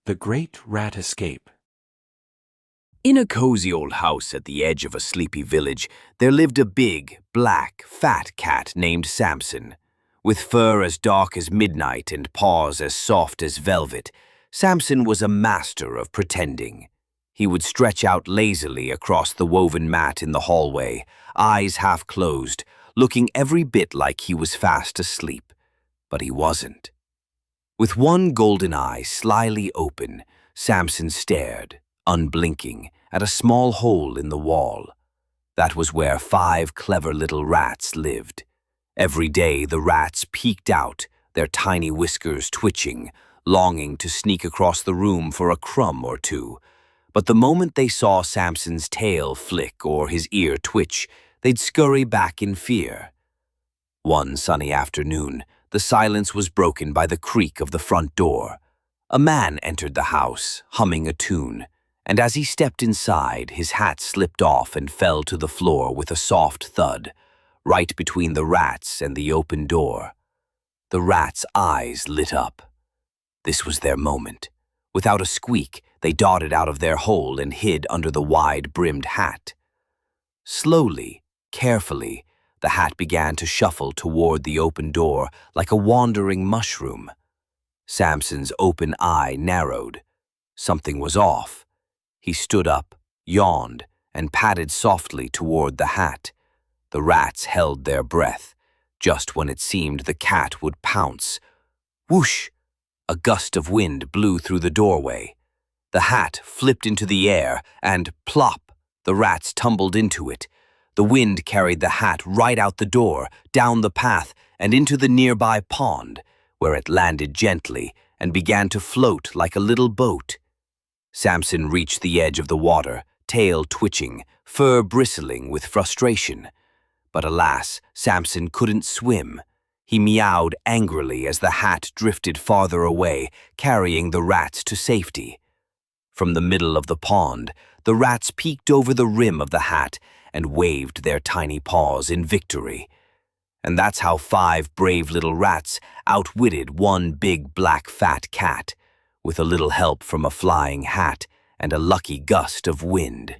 The Great Rat Escape. In a cozy old house at the edge of a sleepy village, there lived a big, black, fat cat named Samson. With fur as dark as midnight and paws as soft as velvet, Samson was a master of pretending. He would stretch out lazily across the woven mat in the hallway, eyes half closed, looking every bit like he was fast asleep. But he wasn't. With one golden eye slyly open, Samson stared, unblinking, at a small hole in the wall. That was where 5 clever little rats lived. Every day the rats peeked out, their tiny whiskers twitching, longing to sneak across the room for a crumb or two. But the moment they saw Samson's tail flick or his ear twitch, they'd scurry back in fear. One sunny afternoon, the silence was broken by the creak of the front door. A man entered the house, humming a tune, and as he stepped inside, his hat slipped off and fell to the floor with a soft thud, right between the rats and the open door. The rats' eyes lit up. This was their moment. Without a squeak, they darted out of their hole and hid under the wide-brimmed hat. Slowly, carefully, the hat began to shuffle toward the open door like a wandering mushroom. Samson's open eye narrowed. Something was off. He stood up, yawned, and padded softly toward the hat. The rats held their breath. Just when it seemed the cat would pounce. Whoosh! A gust of wind blew through the doorway. The hat flipped into the air, and plop! The rats tumbled into it. The wind carried the hat right out the door, down the path, and into the nearby pond, where it landed gently and began to float like a little boat. Samson reached the edge of the water, tail twitching, fur bristling with frustration. But alas, Samson couldn't swim. He meowed angrily as the hat drifted farther away, carrying the rats to safety. From the middle of the pond, the rats peeked over the rim of the hat and waved their tiny paws in victory. And that's how 5 brave little rats outwitted one big black fat cat, with a little help from a flying hat and a lucky gust of wind.